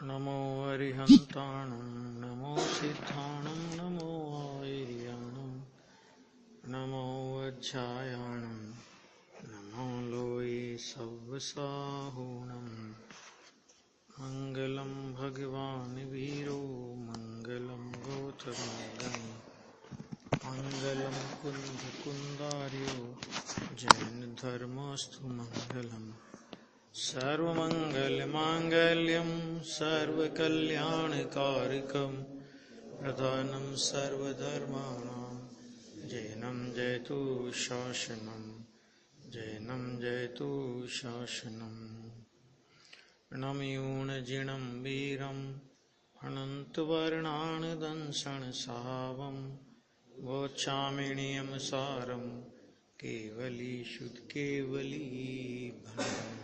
नमो अरिहन्ताणं नमो सिद्धाणं नमो आयर्याणं नमो वज्रायाणं नमो लोये सव्वसाहूणं मङ्गलं भगवान् वीरो मङ्गलं गोत्रमङ्गलं मङ्गलं कुन्दकुन्दार्यो जैनधर्मस्तु मङ्गलम् सर्वमङ्गलमाङ्गल्यं सर्वकल्याणकारिकं प्रधानं सर्वधर्माणां जैनं जयतु शासनं जैनं जयतु शासनं नमयूणजिनं वीरम् अनन्तवर्णानदंसनसावं वोचामिणीयं सारं केवली शुद्ध केवली भनम्।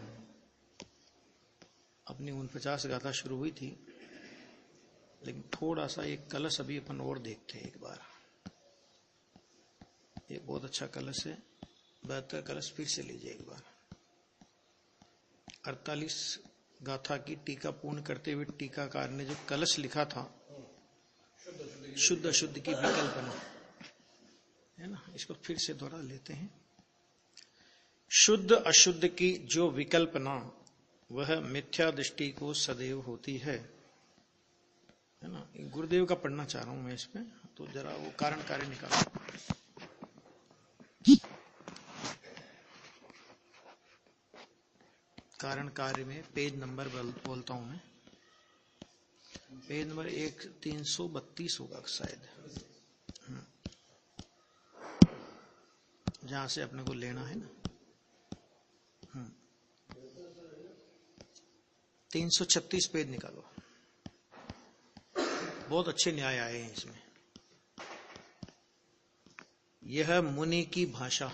अपनी 49 गाथा शुरू हुई थी, लेकिन थोड़ा सा एक कलश अभी अपन और देखते हैं एक बार। ये बहुत अच्छा कलश है, 72 कलश फिर से लीजिए एक बार। 48 गाथा की टीका पूर्ण करते हुए टीकाकार ने जो कलश लिखा था, शुद्ध अशुद्ध की विकल्पना है ना, इसको फिर से दोहरा लेते हैं। शुद्ध अशुद्ध की जो विकल्पना वह मिथ्या दृष्टि को सदैव होती है ना। गुरुदेव का पढ़ना चाह रहा हूं मैं इसमें, तो जरा वो कारण कार्य निकालो। कारण कार्य में पेज नंबर बोलता हूं मैं, पेज नंबर 1332 होगा शायद, जहां से अपने को लेना है ना। 336 पेज निकालो। बहुत अच्छे न्याय आए हैं इसमें। यह मुनि की भाषा,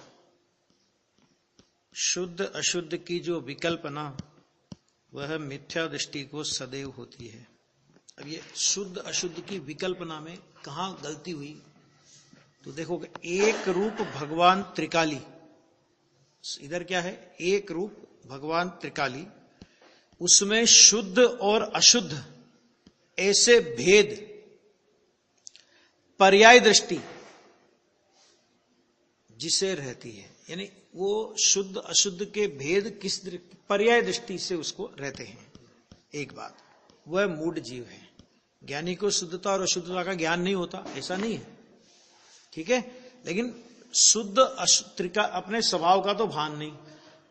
शुद्ध अशुद्ध की जो विकल्पना वह मिथ्या दृष्टि को सदैव होती है। अब ये शुद्ध अशुद्ध की विकल्पना में कहां गलती हुई, तो देखोगे एक रूप भगवान त्रिकाली, इधर क्या है, एक रूप भगवान त्रिकाली, उसमें शुद्ध और अशुद्ध ऐसे भेद, पर्याय दृष्टि जिसे रहती है, यानी वो शुद्ध अशुद्ध के भेद किस पर्याय दृष्टि से उसको रहते हैं। एक बात, वह मूढ़ जीव है। ज्ञानी को शुद्धता और अशुद्धता का ज्ञान नहीं होता, ऐसा नहीं है, ठीक है, लेकिन शुद्ध अशुद्ध का अपने स्वभाव का तो भान नहीं,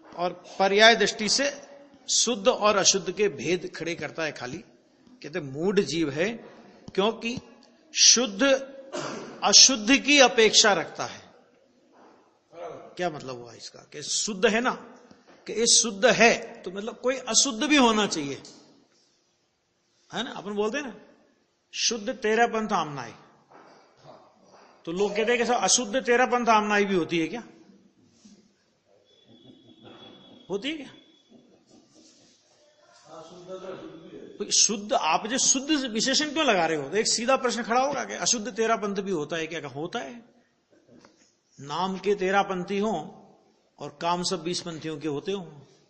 और पर्याय दृष्टि से शुद्ध और अशुद्ध के भेद खड़े करता है खाली। कहते मूढ़ जीव है, क्योंकि शुद्ध अशुद्ध की अपेक्षा रखता है। क्या मतलब हुआ इसका, कि शुद्ध है ना, कि ये शुद्ध है तो मतलब कोई अशुद्ध भी होना चाहिए, है ना। अपन बोलते हैं ना, शुद्ध तेरा पंथ आमनाई, तो लोग कहते हैं कि अशुद्ध तेरा पंथ आमनाई भी होती है क्या, होती है क्या? शुद्ध, आप जो शुद्ध विशेषण क्यों लगा रहे हो, तो एक सीधा प्रश्न खड़ा होगा कि अशुद्ध तेरा पंथ भी होता है क्या? होता है। नाम के 13 पंथी हो और काम सब 20 पंथियों के होते हो,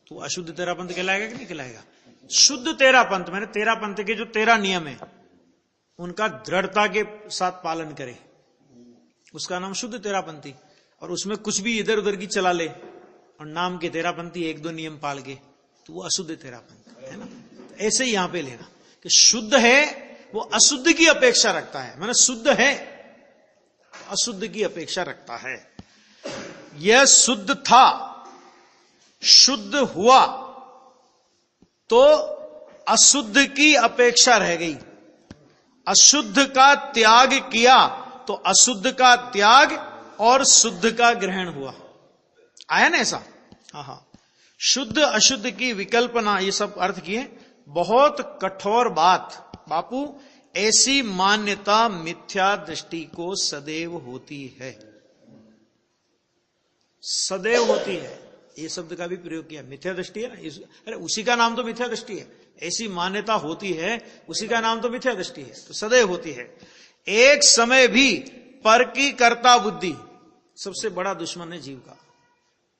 तो अशुद्ध तेरा पंथ कहलाएगा कि नहीं कहलाएगा? शुद्ध तेरा पंथ मैंने 13 पंथ के जो 13 नियम है उनका दृढ़ता के साथ पालन करे, उसका नाम शुद्ध तेरा पंथी। और उसमें कुछ भी इधर उधर की चला ले और नाम के 13 पंथी 1-2 नियम पाल के, तो वो अशुद्ध तेरा पंथ है ना। ऐसे ही यहां पे लेना कि शुद्ध है वो अशुद्ध की अपेक्षा रखता है, माने शुद्ध है अशुद्ध की अपेक्षा रखता है। यह शुद्ध था, शुद्ध हुआ तो अशुद्ध की अपेक्षा रह गई, अशुद्ध का त्याग किया तो अशुद्ध का त्याग और शुद्ध का ग्रहण हुआ। आया ना ऐसा? हाँ, शुद्ध अशुद्ध की विकल्पना, ये सब अर्थ किए। बहुत कठोर बात बापू, ऐसी मान्यता मिथ्या दृष्टि को सदैव होती है, सदैव होती है। ये शब्द का भी प्रयोग किया, मिथ्या दृष्टि है ना, अरे उसी का नाम तो मिथ्या दृष्टि है। ऐसी मान्यता होती है, उसी का नाम तो मिथ्या दृष्टि है, तो सदैव होती है। एक समय भी पर की कर्ता बुद्धि सबसे बड़ा दुश्मन है जीव का।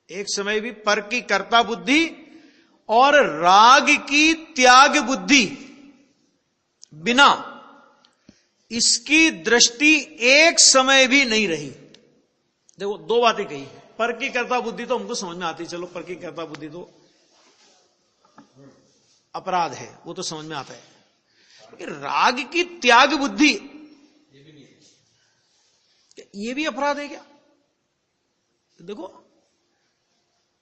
एक समय भी पर की कर्ता बुद्धि और राग की त्याग बुद्धि बिना इसकी दृष्टि एक समय भी नहीं रही। देखो दो बातें कही, पर की कर्ता बुद्धि तो हमको समझ में आती, चलो पर की कर्ता बुद्धि तो अपराध है, वो तो समझ में आता है। राग की त्याग बुद्धि ये भी अपराध है क्या? देखो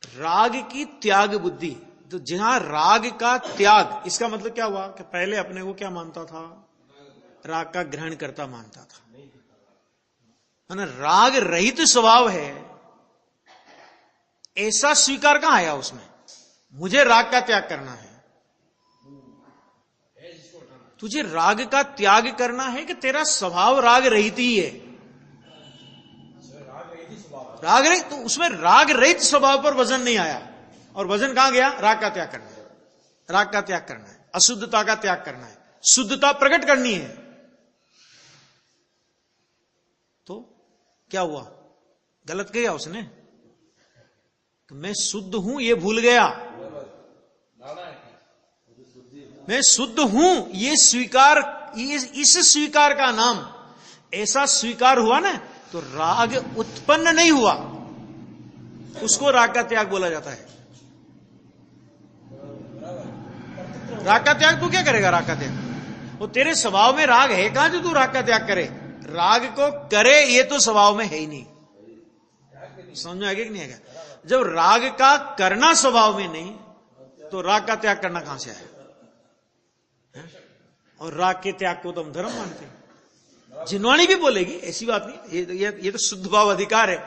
राग की त्याग बुद्धि, तो जहां राग का त्याग, इसका मतलब क्या हुआ कि पहले अपने को क्या मानता था? राग का ग्रहण करता मानता था, है ना? राग रहित स्वभाव है, ऐसा स्वीकार कहां आया उसमें? मुझे राग का त्याग करना है। तुझे राग का त्याग करना है कि तेरा स्वभाव राग रहित ही है? राग रहित, तो उसमें राग रहित स्वभाव पर वजन नहीं आया, और वजन कहां गया? राग का त्याग करना है, राग का त्याग करना है, अशुद्धता का त्याग करना है, शुद्धता प्रकट करनी है। तो क्या हुआ? गलत किया उसने कि मैं शुद्ध हूं ये भूल गया, मैं शुद्ध हूं ये स्वीकार, इस स्वीकार का नाम, ऐसा स्वीकार हुआ ना, तो राग उत्पन्न नहीं हुआ, उसको राग का त्याग बोला जाता है। राग का त्याग तू क्या करेगा? राग का त्याग, वो तेरे स्वभाव में राग है कहां जो तू राग का त्याग करे? राग को करे ये तो स्वभाव में है ही नहीं। समझ में आगे कि नहीं आएगा? जब राग का करना स्वभाव में नहीं, तो राग का त्याग करना कहां से आया? और राग के त्याग को तो हम धर्म मानते हैं। जिनवाणी भी बोलेगी, ऐसी बात नहीं, ये तो शुद्ध भाव अधिकार है।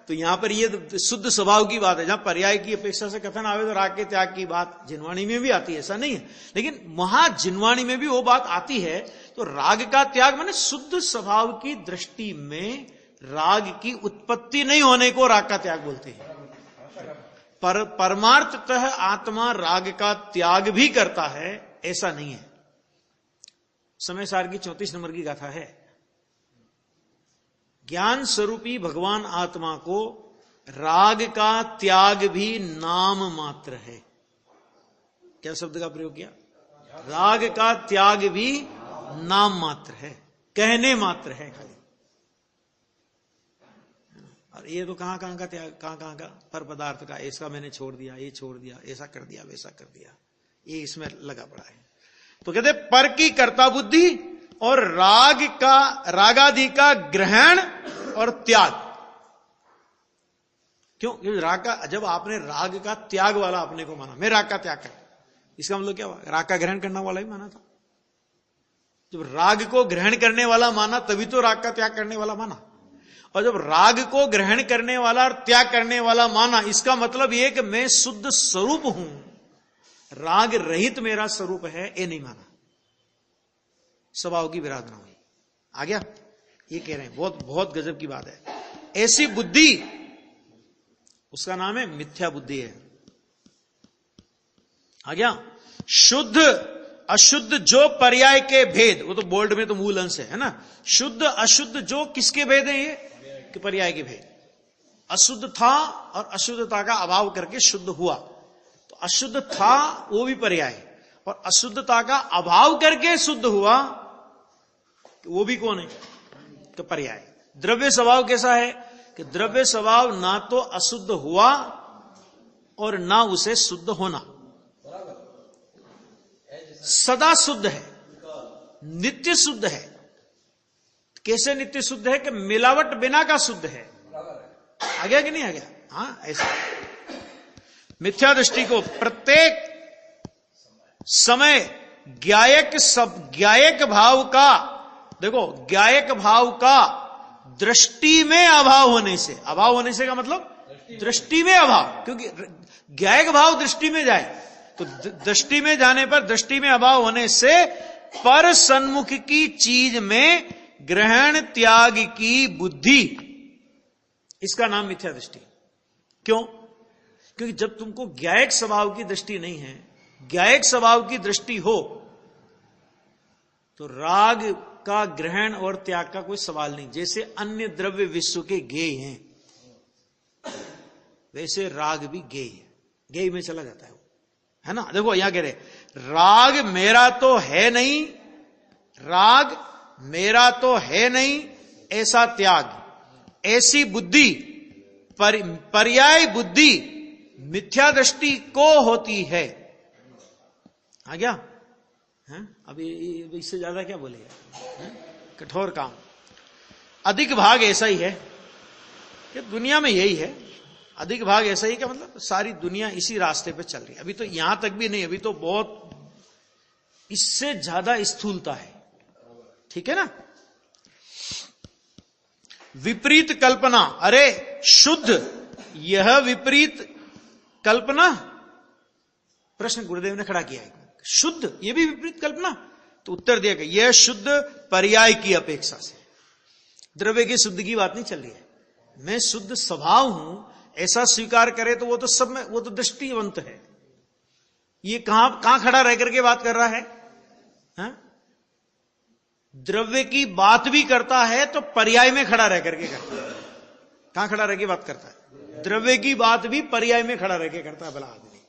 तो यहां पर ये शुद्ध स्वभाव की बात है, जहां पर्याय की अपेक्षा से कथन आवे तो राग के त्याग की बात जिनवाणी में भी आती है, ऐसा नहीं है। लेकिन वहां जिनवाणी में भी वो बात आती है, तो राग का त्याग माने शुद्ध स्वभाव की दृष्टि में राग की उत्पत्ति नहीं होने को राग का त्याग बोलते हैं। पर परमार्थतः आत्मा राग का त्याग भी करता है, ऐसा नहीं है। समय सार की 34 नंबर की गाथा है। ज्ञान स्वरूपी भगवान आत्मा को राग का त्याग भी नाम मात्र है। क्या शब्द का प्रयोग किया? राग का त्याग भी नाम मात्र है, कहने मात्र है खाली। और ये तो कहां कहां का त्याग, कहां कहां का? पर पदार्थ का, ऐसा मैंने छोड़ दिया, ये छोड़ दिया, ऐसा कर दिया, वैसा कर दिया, ये इसमें लगा पड़ा है। तो कहते पर की कर्ता बुद्धि और राग का, रागादि का ग्रहण और त्याग। क्यों? क्योंकि राग का, जब आपने राग का त्याग वाला अपने को माना, मैं राग का त्याग कर, इसका मतलब क्या हुआ? राग का ग्रहण करने वाला ही माना था। जब राग को ग्रहण करने वाला माना, तभी तो राग का त्याग करने वाला माना। और जब राग को ग्रहण करने वाला और त्याग करने वाला माना, इसका मतलब यह कि मैं शुद्ध स्वरूप हूं, राग रहित मेरा स्वरूप है, ये नहीं माना, स्वभाव की विराधना हुई। आ गया? ये कह रहे हैं, बहुत बहुत गजब की बात है। ऐसी बुद्धि, उसका नाम है मिथ्या बुद्धि है। आ गया? शुद्ध अशुद्ध जो पर्याय के भेद, वो तो बोल्ड में तो मूल अंश है ना। शुद्ध अशुद्ध जो किसके भेद है? ये कि पर्याय के भेद। अशुद्ध था और अशुद्धता का अभाव करके शुद्ध हुआ, तो अशुद्ध था वो भी पर्याय, और अशुद्धता का अभाव करके शुद्ध हुआ, वो भी कौन है? तो पर्याय। द्रव्य स्वभाव कैसा है? कि द्रव्य स्वभाव ना तो अशुद्ध हुआ और ना उसे शुद्ध होना, सदा शुद्ध है, नित्य शुद्ध है। कैसे नित्य शुद्ध है? कि मिलावट बिना का शुद्ध है। आ गया कि नहीं आ गया? हाँ, ऐसा मिथ्या दृष्टि को प्रत्येक समय ज्ञायक भाव का, देखो ज्ञायक भाव का दृष्टि में अभाव होने से, अभाव होने से का मतलब दृष्टि में अभाव, क्योंकि ज्ञायक भाव दृष्टि में जाए, तो दृष्टि में जाने पर दृष्टि में अभाव होने से पर सन्मुख की चीज में ग्रहण त्याग की बुद्धि, इसका नाम मिथ्या दृष्टि। क्यों? क्योंकि जब तुमको ज्ञायक स्वभाव की दृष्टि नहीं है, ज्ञायक स्वभाव की दृष्टि हो, तो राग का ग्रहण और त्याग का कोई सवाल नहीं। जैसे अन्य द्रव्य विश्व के ज्ञेय हैं, वैसे राग भी ज्ञेय है, ज्ञेय में चला जाता है वो, है ना। देखो यहां कह रहे राग मेरा तो है नहीं, राग मेरा तो है नहीं ऐसा त्याग, ऐसी बुद्धि पर्याय बुद्धि मिथ्या दृष्टि को होती है। आ गया? अभी इससे ज्यादा क्या बोलेगा? कठोर काम। अधिक भाग ऐसा ही है कि दुनिया में यही है, अधिक भाग ऐसा ही, का मतलब सारी दुनिया इसी रास्ते पे चल रही है। अभी तो यहां तक भी नहीं, अभी तो बहुत इससे ज्यादा स्थूलता है। ठीक है ना? विपरीत कल्पना, अरे शुद्ध यह विपरीत कल्पना, प्रश्न गुरुदेव ने खड़ा किया है, शुद्ध ये भी विपरीत कल्पना? तो उत्तर दिया गया यह शुद्ध पर्याय की अपेक्षा से, द्रव्य की शुद्ध की बात नहीं चल रही है। मैं शुद्ध स्वभाव हूं ऐसा स्वीकार करे तो वो तो सब में, वो तो दृष्टिवंत है। ये कहां खड़ा रह करके बात कर रहा है? द्रव्य की बात भी करता है तो पर्याय में खड़ा रह करके करता है। कहां खड़ा रह के बात करता है? द्रव्य की बात भी पर्याय में खड़ा रह के करता है भला आदमी।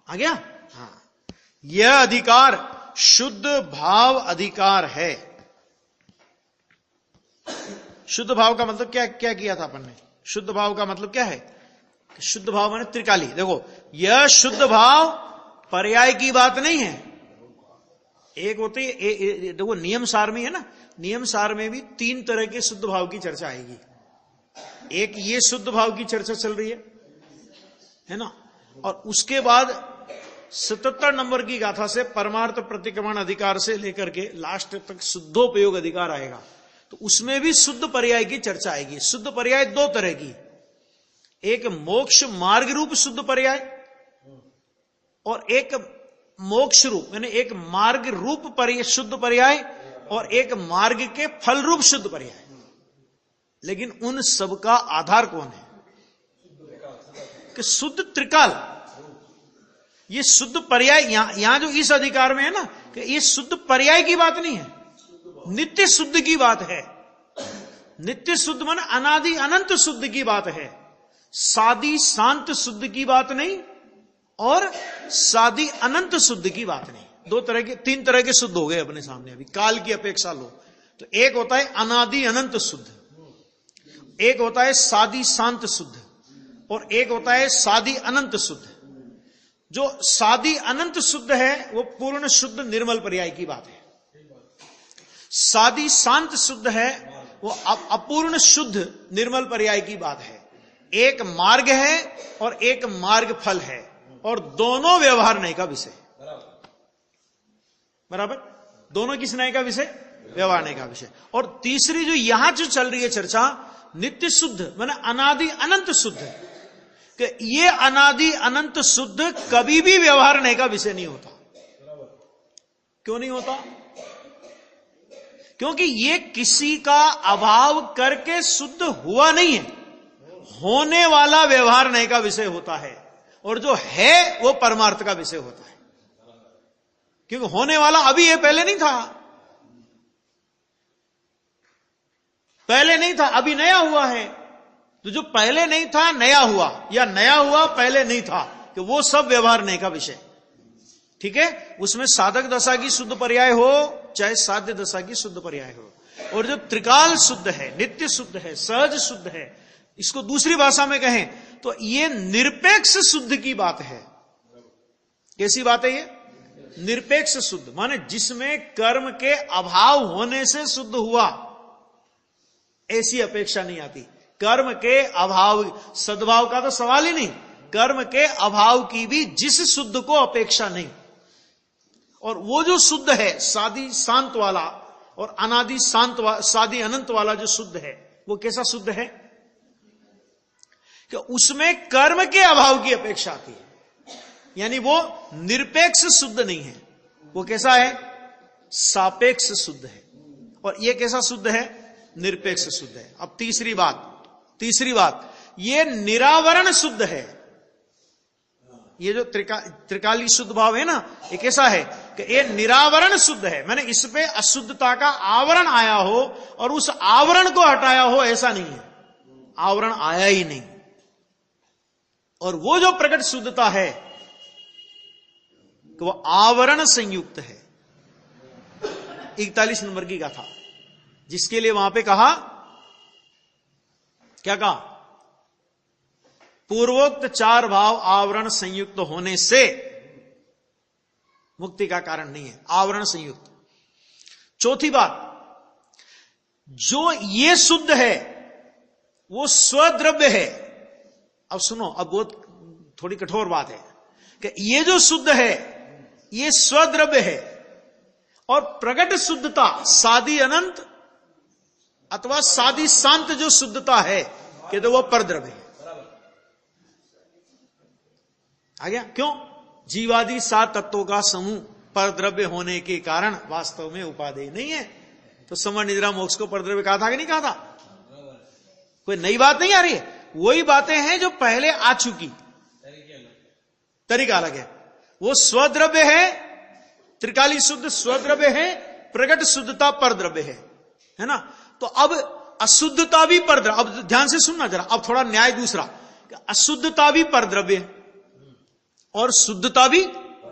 आ गया? हाँ, यह अधिकार शुद्ध भाव अधिकार है। शुद्ध भाव का मतलब क्या क्या किया था अपन ने? शुद्ध भाव का मतलब क्या है? शुद्ध भाव माने त्रिकाली। देखो, यह शुद्ध भाव पर्याय की बात नहीं है। एक होती है, देखो नियम सार में है ना, नियम सार में भी 3 तरह के शुद्ध भाव की चर्चा आएगी। एक ये शुद्ध भाव की चर्चा चल रही है ना, और उसके बाद 77 नंबर की गाथा से परमार्थ प्रतिक्रमण अधिकार से लेकर के लास्ट तक शुद्धोपयोग अधिकार आएगा। तो उसमें भी शुद्ध पर्याय की चर्चा आएगी। शुद्ध पर्याय 2 तरह की, एक मोक्ष मार्ग रूप शुद्ध पर्याय और एक मोक्ष रूप, यानी एक मार्ग रूप शुद्ध पर्याय और एक मार्ग के फल रूप शुद्ध पर्याय। लेकिन उन सब का आधार कौन है? कि शुद्ध त्रिकाल। ये शुद्ध पर्याय यहां जो इस अधिकार में है ना, कि ये शुद्ध पर्याय की बात नहीं है, नित्य शुद्ध की बात है। नित्य शुद्ध माने अनादि अनंत शुद्ध की बात है। सादी शांत शुद्ध की बात नहीं और सादी अनंत शुद्ध की बात नहीं। 3 तरह के शुद्ध हो गए अपने सामने अभी, काल की अपेक्षा लो तो। एक होता है अनादि अनंत शुद्ध, एक होता है सादी शांत शुद्ध, और एक होता है सादी अनंत शुद्ध। जो सादी अनंत शुद्ध है वो पूर्ण शुद्ध निर्मल पर्याय की बात है। सादी शांत शुद्ध है वो अपूर्ण शुद्ध निर्मल पर्याय की बात है। एक मार्ग है और एक मार्ग फल है, और दोनों व्यवहार नहीं का विषय। बराबर? दोनों किस नए का विषय? व्यवहार नहीं का विषय। और तीसरी जो यहां जो चल रही है चर्चा, नित्य शुद्ध माने अनादि अनंत शुद्ध, कि ये अनादि अनंत शुद्ध कभी भी व्यवहार नहीं का विषय नहीं होता। क्यों नहीं होता? क्योंकि ये किसी का अभाव करके शुद्ध हुआ नहीं है, होने वाला व्यवहार नहीं का विषय होता है, और जो है वो परमार्थ का विषय होता है। क्योंकि होने वाला अभी है, पहले नहीं था। पहले नहीं था, अभी नया हुआ है। तो जो पहले नहीं था नया हुआ, या नया हुआ पहले नहीं था, कि वो सब व्यवहार नहीं का विषय। ठीक है? उसमें साधक दशा की शुद्ध पर्याय हो चाहे साध्य दशा की शुद्ध पर्याय हो, और जो त्रिकाल शुद्ध है, नित्य शुद्ध है, सहज शुद्ध है, इसको दूसरी भाषा में कहें तो ये निरपेक्ष शुद्ध की बात है। कैसी बात है ये? निरपेक्ष शुद्ध माने जिसमें कर्म के अभाव होने से शुद्ध हुआ, ऐसी अपेक्षा नहीं आती। कर्म के अभाव, सद्भाव का तो सवाल ही नहीं, कर्म के अभाव की भी जिस शुद्ध को अपेक्षा नहीं। और वो जो शुद्ध है सादी शांत वाला और अनादि शांत सादी अनंत वाला जो शुद्ध है, वो कैसा शुद्ध है? कि उसमें कर्म के अभाव की अपेक्षा आती है, यानी वो निरपेक्ष शुद्ध नहीं है। वो कैसा है? सापेक्ष शुद्ध है। और ये कैसा शुद्ध है? निरपेक्ष शुद्ध है। अब तीसरी बात, ये निरावरण शुद्ध है। ये जो त्रिकाली शुद्ध भाव है ना, ये कैसा है? कि ये निरावरण शुद्ध है, मैंने इस पे अशुद्धता का आवरण आया हो और उस आवरण को हटाया हो, ऐसा नहीं है। आवरण आया ही नहीं। और वो जो प्रकट शुद्धता है कि वो आवरण संयुक्त है, 41 नंबर की गाथा, जिसके लिए वहां पे कहा, क्या कहा? पूर्वोक्त 4 भाव आवरण संयुक्त होने से मुक्ति का कारण नहीं है, आवरण संयुक्त। चौथी बात, जो ये शुद्ध है वो स्वद्रव्य है। अब सुनो, अब बहुत थोड़ी कठोर बात है कि ये जो शुद्ध है ये स्वद्रव्य है, और प्रकट शुद्धता सादी अनंत अथवा सादी शांत जो शुद्धता है कि तो वो परद्रव्य है। आ गया? क्यों? जीवादि 7 तत्वों का समूह परद्रव्य होने के कारण वास्तव में उपादेय नहीं है। तो समर निद्रा मोक्ष को परद्रव्य कहा था कि नहीं कहा था? कोई नई बात नहीं आ रही है, वही बातें हैं जो पहले आ चुकी, तरीका अलग है। वो स्वद्रव्य है, त्रिकाली शुद्ध स्वद्रव्य है, प्रकट शुद्धता परद्रव्य है ना? तो अब अशुद्धता भी परद्रव्य, अब ध्यान से सुनना जरा, अब थोड़ा न्याय दूसरा, अशुद्धता भी परद्रव्य और शुद्धता भी,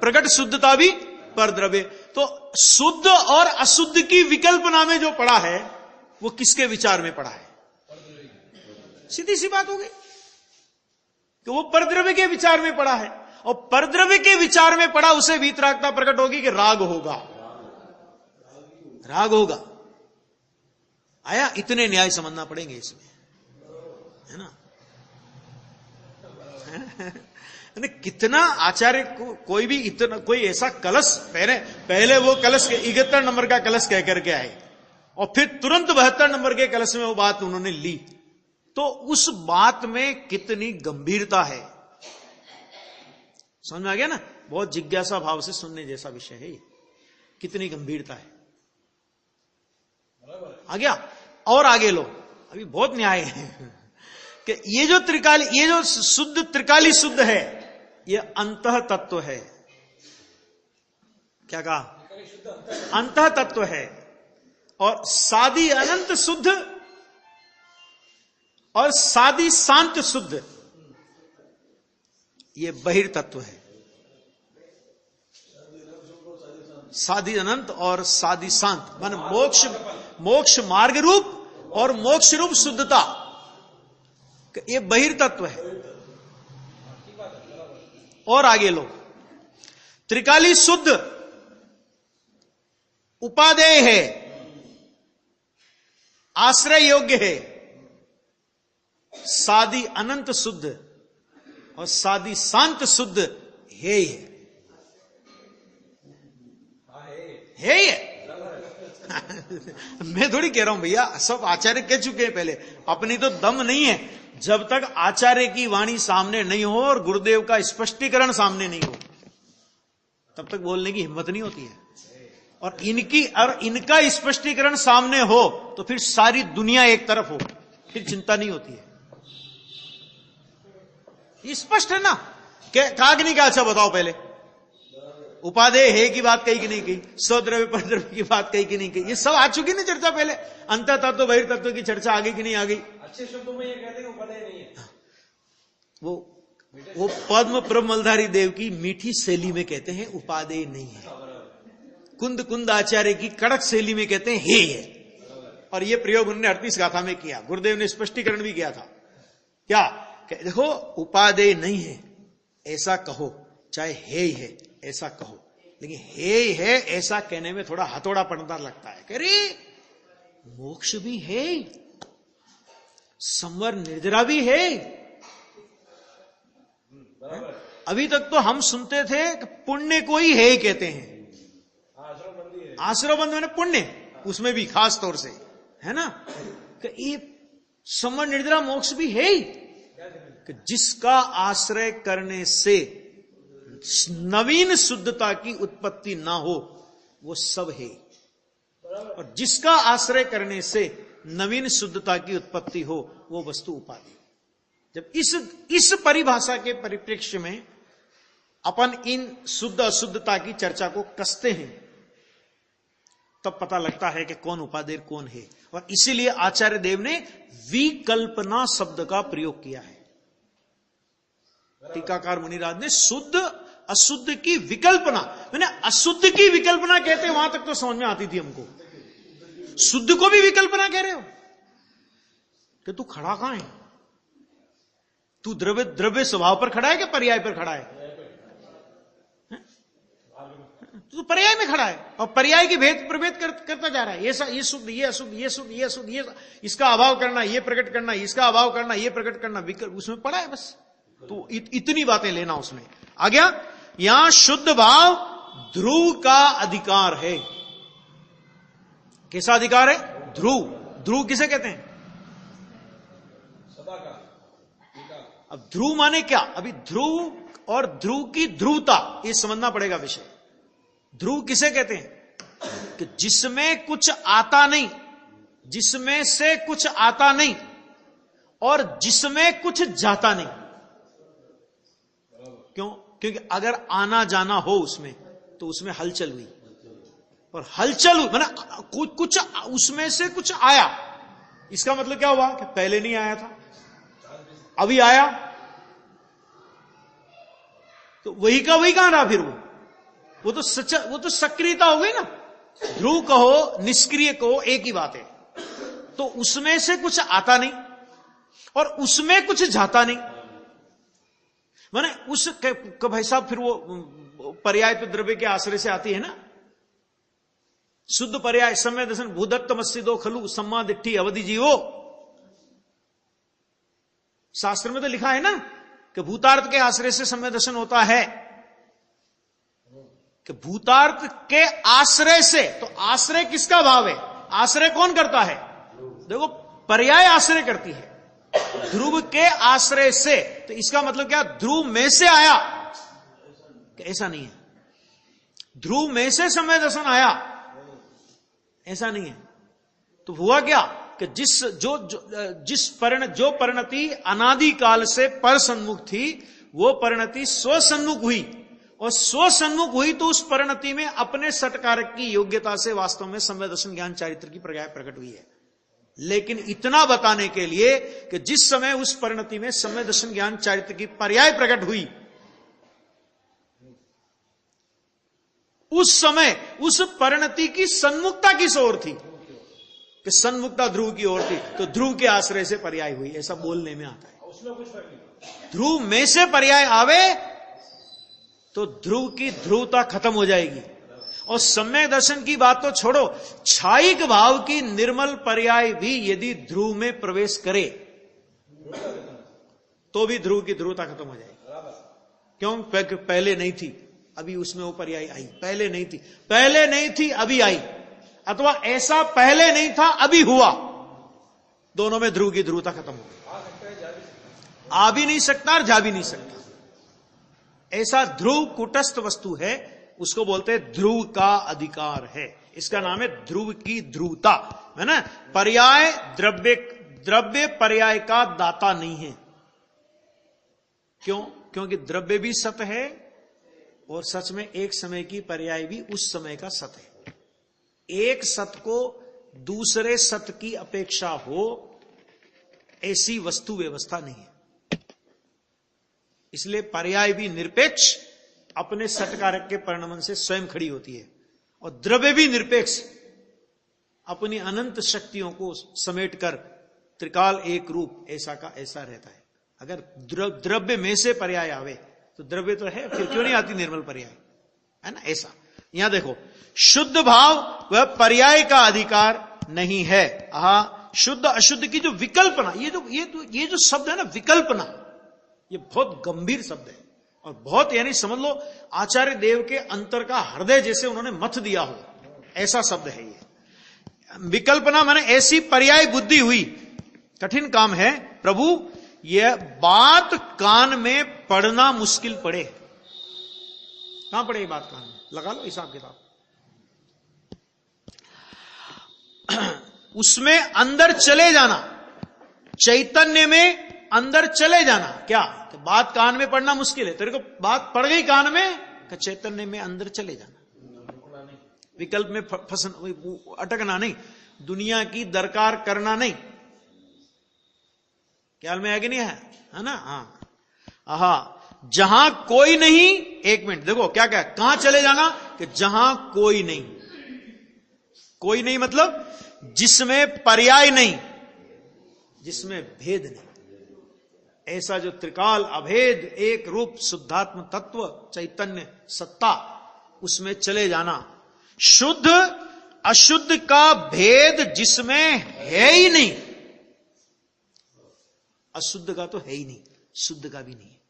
प्रकट शुद्धता भी परद्रव्य। तो शुद्ध और अशुद्ध की विकल्पना में जो पड़ा है वो किसके विचार में पड़ा है? सीधी सी बात हो गई कि वो परद्रव्य के विचार में पड़ा है, और परद्रव्य के विचार में पड़ा, उसे वीतरागता प्रकट होगी कि राग होगा, राग होगा। आया? इतने न्याय समझना पड़ेंगे इसमें, है ना? कितना आचार्य को, कोई भी इतना, कोई ऐसा कलश, पहले वो कलश के 71 नंबर का कलश कह करके आए, और फिर तुरंत 72 नंबर के कलश में वो बात उन्होंने ली। तो उस बात में कितनी गंभीरता है, समझ में आ गया ना? बहुत जिज्ञासा भाव से सुनने जैसा विषय है ये, कितनी गंभीरता है। आ गया? और आगे लो, अभी बहुत न्याय है कि ये जो त्रिकाली, ये जो शुद्ध त्रिकाली शुद्ध है, ये अंतः तत्व है। क्या कहा? अंतः तत्व है। और सादी अनंत शुद्ध और सादी शांत शुद्ध, ये बहिर्तत्व है। सादी अनंत और सादी शांत मान मोक्ष मार्ग रूप और मोक्ष रूप शुद्धता, ये बहिर्तत्व है। और आगे लो, त्रिकाली शुद्ध उपादेय है, आश्रय योग्य है। सादी अनंत शुद्ध और सादी शांत शुद्ध है ये, है ये। मैं थोड़ी कह रहा हूं भैया, सब आचार्य कह चुके हैं पहले, अपनी तो दम नहीं है। जब तक आचार्य की वाणी सामने नहीं हो और गुरुदेव का स्पष्टीकरण सामने नहीं हो, तब तक बोलने की हिम्मत नहीं होती है। और इनका स्पष्टीकरण सामने हो तो फिर सारी दुनिया एक तरफ हो, फिर चिंता नहीं होती है। ये स्पष्ट है ना? कहा कि नहीं कहा? अच्छा बताओ, पहले उपादेय है की बात कही कि नहीं कही, स्वद्रव्य परद्रव्य की बात कही कि नहीं कही, ये सब आ चुकी ना चर्चा पहले। अंतर तत्व बहिर्तत्व की चर्चा आ गई कि नहीं आ गई? अच्छे शब्दों में ये कहते हैं उपादेय नहीं है। वो पद्म प्रमलधारी देव की मीठी शैली में कहते हैं उपादेय नहीं है, कुंद आचार्य की कड़क शैली में कहते हैं है। और ये प्रयोग उन्होंने 38 गाथा में किया, गुरुदेव ने स्पष्टीकरण भी किया था। क्या? देखो, उपादेय नहीं है ऐसा कहो, चाहे है ऐसा कहो, लेकिन है ऐसा कहने में थोड़ा हथौड़ा पड़ता लगता है। कह रही मोक्ष भी है, संवर निर्जरा भी है। अभी तक तो हम सुनते थे कि पुण्य को ही है कहते हैं, आश्रवबंध में पुण्य, उसमें भी खास तौर से, है ना? कि ये संवर निर्जरा मोक्ष भी है कि जिसका आश्रय करने से नवीन शुद्धता की उत्पत्ति ना हो, वो सब है। और जिसका आश्रय करने से नवीन शुद्धता की उत्पत्ति हो, वो वस्तु उपाधि। जब इस परिभाषा के परिप्रेक्ष्य में अपन इन शुद्ध अशुद्धता की चर्चा को कसते हैं, तब पता लगता है कि कौन उपादेय कौन है। और इसीलिए आचार्य देव ने विकल्पना शब्द का प्रयोग किया है। टीकाकार मुनिराज ने शुद्ध अशुद्ध की विकल्पना, मैंने अशुद्ध की विकल्पना कहते वहां तक तो समझ में आती थी हमको, शुद्ध को भी विकल्पना कह रहे हो कि तू खड़ा कहां है? तू द्रव्य स्वभाव पर खड़ा है कि पर्याय पर खड़ा है? तो पर्याय में खड़ा है और पर्याय की भेद प्रभेद करता जा रहा है। ये शुद्ध, ये अशुद्ध, ये शुद्ध, ये शुद्ध, ये इसका अभाव करना, ये प्रकट करना, इसका अभाव करना, ये प्रकट करना, विकल्प उसमें पड़ा है बस। तो इतनी बातें लेना उसमें आ गया। यहां शुद्ध भाव ध्रुव का अधिकार है। कैसा अधिकार है? ध्रुव। ध्रुव किसे कहते हैं? अब ध्रुव माने क्या? अभी ध्रुव और ध्रुव की ध्रुवता ये समझना पड़ेगा विषय। ध्रुव किसे कहते हैं? कि जिसमें कुछ आता नहीं, जिसमें से कुछ आता नहीं और जिसमें कुछ जाता नहीं। क्यों? क्योंकि अगर आना जाना हो उसमें तो उसमें हलचल हुई, और हलचल हुई माना कुछ उसमें से कुछ आया। इसका मतलब क्या हुआ कि पहले नहीं आया था, अभी आया, तो वही का वही कहां रहा फिर? वो तो सक्रियता हो गई ना। ध्रुव कहो निष्क्रिय कहो एक ही बात है। तो उसमें से कुछ आता नहीं और उसमें कुछ जाता नहीं, माने उस भाई साहब फिर वो पर्याय तो द्रव्य के आश्रय से आती है ना। शुद्ध पर्याय समय दर्शन भूदत्त मस्जिदो खलु सम्मा दिट्ठी अवधि जीवो। शास्त्र में तो लिखा है ना कि भूतार्थ के आश्रय से समय दर्शन होता है, कि भूतार्थ के आश्रय से। तो आश्रय किसका भाव है? आश्रय कौन करता है? देखो पर्याय आश्रय करती है। ध्रुव के आश्रय से, तो इसका मतलब क्या? ध्रुव में से आया, ऐसा नहीं है। ध्रुव में से समय दर्शन आया, ऐसा नहीं है। तो हुआ क्या कि जो परिणति अनादि काल से पर सन्मुख थी, वो परिणति स्वसन्मुख हुई, और स्वसन्मुख हुई तो उस परिणति में अपने सटकारक की योग्यता से वास्तव में समय दर्शन ज्ञान चारित्र की पर्याय प्रकट हुई है। लेकिन इतना बताने के लिए कि जिस समय उस परिणति में समय दर्शन ज्ञान चारित्र की पर्याय प्रकट हुई, उस समय उस परिणति की सन्मुखता किस ओर थी? कि सन्मुखता ध्रुव की ओर थी, तो ध्रुव के आश्रय से पर्याय हुई, ऐसा बोलने में आता है। ध्रुव में से पर्याय आवे तो ध्रुव की ध्रुवता खत्म हो जाएगी। और सम्यक दर्शन की बात तो छोड़ो, छायिक भाव की निर्मल पर्याय भी यदि ध्रुव में प्रवेश करे तो भी ध्रुव की ध्रुवता खत्म हो जाएगी। क्यों? पहले नहीं थी, अभी उसमें वो पर्याय आई। पहले नहीं थी अभी आई, अथवा ऐसा पहले नहीं था अभी हुआ, दोनों में ध्रुव की ध्रुवता खत्म हो गई। आ भी नहीं सकता और जा भी नहीं सकता। ऐसा ध्रुव कुटस्थ वस्तु है, उसको बोलते हैं ध्रुव का अधिकार है। इसका नाम है ध्रुव की ध्रुवता, है ना। पर्याय द्रव्य पर्याय का दाता नहीं है। क्यों? क्योंकि द्रव्य भी सत है और सच में एक समय की पर्याय भी उस समय का सत है। एक सत को दूसरे सत की अपेक्षा हो ऐसी वस्तु व्यवस्था नहीं है। इसलिए पर्याय भी निरपेक्ष अपने सटकारक के परिणमन से स्वयं खड़ी होती है, और द्रव्य भी निरपेक्ष अपनी अनंत शक्तियों को समेटकर त्रिकाल एक रूप ऐसा का ऐसा रहता है। अगर द्रव्य में से पर्याय आवे तो द्रव्य तो है, फिर क्यों नहीं आती निर्मल पर्याय, है ना। ऐसा यहां देखो, शुद्ध भाव वह पर्याय का अधिकार नहीं है। शुद्ध अशुद्ध की जो विकल्पना, ये जो शब्द है ना विकल्पना, ये बहुत गंभीर शब्द है, और बहुत यानी समझ लो आचार्य देव के अंतर का हृदय जैसे उन्होंने मथ दिया हो, ऐसा शब्द है ये। विकल्पना माने ऐसी पर्याय बुद्धि हुई, कठिन काम है प्रभु, यह बात कान में पढ़ना मुश्किल पड़े। कहां पड़े ये बात कान में? लगा लो हिसाब किताब। उसमें अंदर चले जाना, चैतन्य में अंदर चले जाना। क्या तो बात कान में पढ़ना मुश्किल है? तेरे को बात पड़ गई कान में, कि चैतन्य में अंदर चले जाना, विकल्प में अटकना नहीं, दुनिया की दरकार करना नहीं। ख्याल में है कि नहीं है ना? हाँ। जहां कोई नहीं, एक मिनट देखो क्या क्या, कहां चले जाना, कि जहां कोई नहीं। कोई नहीं मतलब जिसमें पर्याय नहीं, जिसमें भेद नहीं। ऐसा जो त्रिकाल अभेद एक रूप शुद्धात्म तत्व चैतन्य सत्ता, उसमें चले जाना। शुद्ध अशुद्ध का भेद जिसमें है ही नहीं, अशुद्ध का तो है ही नहीं, शुद्ध का भी नहीं है।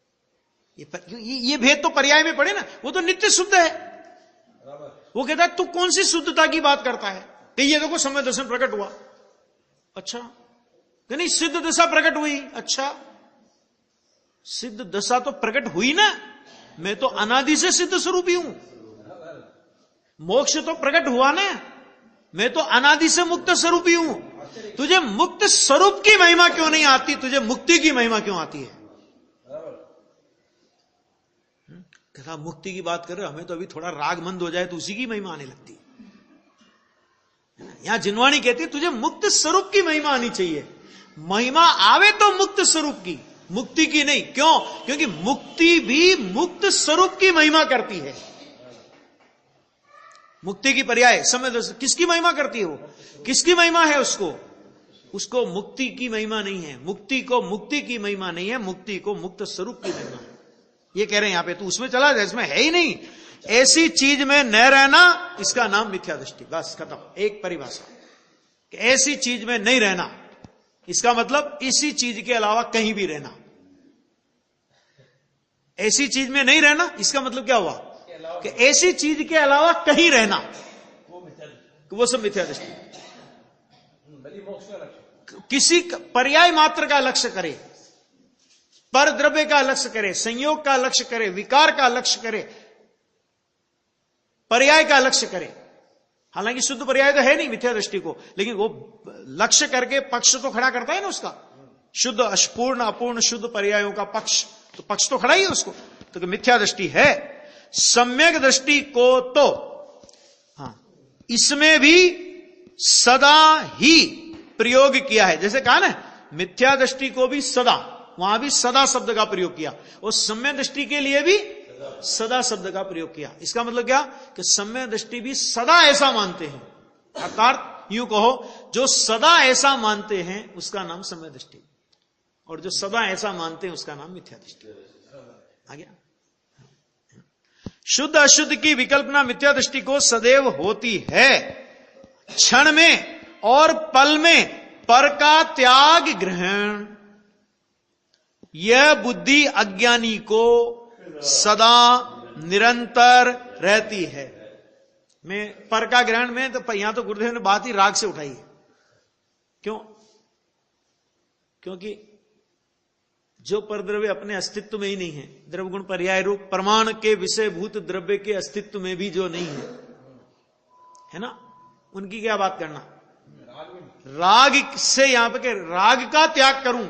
ये भेद तो पर्याय में पड़े ना, वो तो नित्य शुद्ध है। वो कहता है तू कौन सी शुद्धता की बात करता है, कि ये देखो समय दर्शन प्रकट हुआ, अच्छा, कि नहीं सिद्ध दशा प्रकट हुई, अच्छा सिद्ध दशा तो प्रकट हुई ना, मैं तो अनादि से सिद्ध स्वरूप ही हूं। मोक्ष तो प्रकट हुआ ना, मैं तो अनादि से मुक्त स्वरूप ही हूं। तुझे मुक्त स्वरूप की महिमा क्यों नहीं आती, तुझे मुक्ति की महिमा क्यों आती है? कहता मुक्ति की बात कर रहे हो, हमें तो अभी थोड़ा रागमंद हो जाए तो उसी की महिमा आने लगती है। यहां जिनवाणी कहती है तुझे मुक्त स्वरूप की महिमा आनी चाहिए। महिमा आवे तो मुक्त स्वरूप की, मुक्ति की नहीं। क्यों? क्योंकि मुक्ति भी मुक्त स्वरूप की महिमा करती है। मुक्ति की पर्याय समय किसकी महिमा करती है? वो किसकी महिमा है? उसको मुक्ति की महिमा नहीं है, मुक्ति को मुक्ति की महिमा नहीं है, मुक्ति को मुक्त स्वरूप की महिमा है। ये कह रहे हैं यहां पे, तू उसमें चला जाए, इसमें है ही नहीं। ऐसी चीज में न रहना, इसका नाम मिथ्या दृष्टि। बस खत्म, एक परिभाषा। ऐसी चीज में नहीं रहना, इसका मतलब इसी चीज के अलावा कहीं भी रहना। ऐसी चीज में नहीं रहना, इसका मतलब क्या हुआ? कि ऐसी चीज के अलावा कहीं रहना, वो सब मिथ्या दृष्टि। किसी पर्याय मात्र का लक्ष्य करे, पर द्रव्य का लक्ष्य करे, संयोग का लक्ष्य करे, विकार का लक्ष्य करे, पर्याय का लक्ष्य करे। हालांकि शुद्ध पर्याय तो है नहीं मिथ्या दृष्टि को, लेकिन वो लक्ष्य करके पक्ष तो खड़ा करता है ना उसका। शुद्ध अपूर्ण अपूर्ण शुद्ध पर्यायों का पक्ष, तो पक्ष तो खड़ा ही है उसको, तो मिथ्या दृष्टि है। सम्यक दृष्टि को तो हाँ इसमें भी सदा ही प्रयोग किया है। जैसे कहा ना, मिथ्या दृष्टि को भी सदा, वहां भी सदा शब्द का प्रयोग किया, और सम्यक दृष्टि के लिए भी सदा शब्द का प्रयोग किया। इसका मतलब क्या? कि सम्यक दृष्टि भी सदा ऐसा मानते हैं, अर्थात यूं कहो जो सदा ऐसा मानते हैं उसका नाम सम्यक दृष्टि, और जो सदा ऐसा मानते हैं उसका नाम मिथ्या दृष्टि। आ गया? शुद्ध अशुद्ध की विकल्पना मिथ्या दृष्टि को सदैव होती है। क्षण में और पल में पर का त्याग ग्रहण, यह बुद्धि अज्ञानी को सदा निरंतर रहती है। मैं पर का ग्रहण में तो यहां तो गुरुदेव ने बात ही राग से उठाई है। क्यों? क्योंकि जो परद्रव्य अपने अस्तित्व में ही नहीं है, द्रव्य गुण पर्याय रूप प्रमाण के विषयभूत द्रव्य के अस्तित्व में भी जो नहीं है ना, उनकी क्या बात करना? राग से यहां पे राग का त्याग करूं,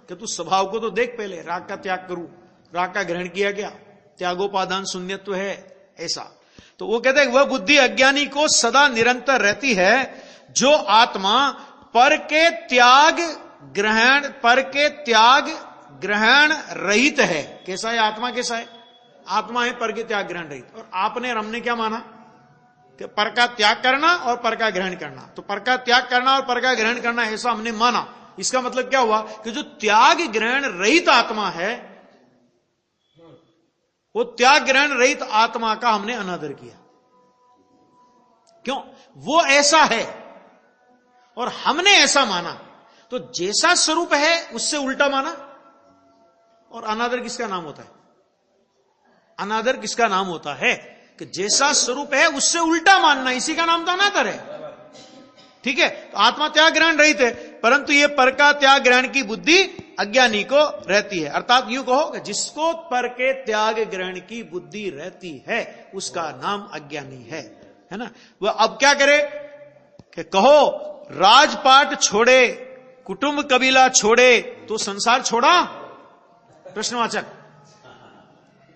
कि तू स्वभाव को तो देख पहले, राग का त्याग करूं, राग का ग्रहण किया क्या? त्यागोपादान शून्यत्व है ऐसा। तो वो कहते हैं वह बुद्धि अज्ञानी को सदा निरंतर रहती है, जो आत्मा पर के त्याग ग्रहण रहित है। कैसा है आत्मा? कैसा है आत्मा? है पर के त्याग ग्रहण रहित। और आपने और हमने क्या माना? कि पर का त्याग करना और पर का ग्रहण करना। तो पर का त्याग करना और पर का ग्रहण करना ऐसा हमने माना। इसका मतलब क्या हुआ? कि जो त्याग ग्रहण रहित आत्मा है, वो त्याग ग्रहण रहित आत्मा का हमने अनादर किया। क्यों? वो ऐसा है और हमने ऐसा माना, तो जैसा स्वरूप है उससे उल्टा माना। और अनादर किसका नाम होता है? अनादर किसका नाम होता है? कि जैसा स्वरूप है उससे उल्टा मानना, इसी का नाम तो अनादर है। ठीक है? तो आत्मा त्याग ग्रहण रहित है, परंतु ये पर का त्याग ग्रहण की बुद्धि अज्ञानी को रहती है। अर्थात यूं कहो कि जिसको पर के त्याग ग्रहण की बुद्धि रहती है उसका नाम अज्ञानी है ना। वह अब क्या करे कि कहो राजपाट छोड़े, कुटुंब कबीला छोड़े, तो संसार छोड़ा? प्रश्नवाचक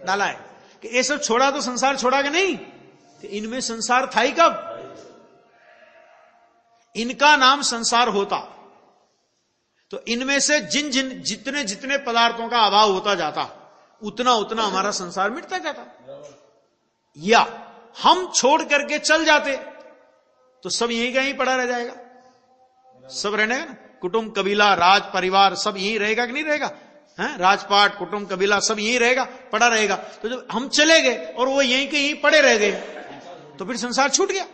डाला है कि ये सब छोड़ा तो संसार छोड़ा कि नहीं? कि इनमें संसार था ही कब? इनका नाम संसार होता तो इनमें से जितने पदार्थों का अभाव होता जाता, उतना उतना हमारा संसार मिटता जाता। या हम छोड़ करके चल जाते तो सब यहीं का यहीं पड़ा रह जाएगा, सब रहने का ना, कुटुंब कबीला राज परिवार सब यहीं रहेगा कि नहीं रहेगा, हैं? राजपाट कुटुंब कबीला सब यहीं रहेगा, पड़ा रहेगा। तो जब हम चले गए और वो यहीं के यहीं पड़े रह गए तो फिर संसार छूट गया।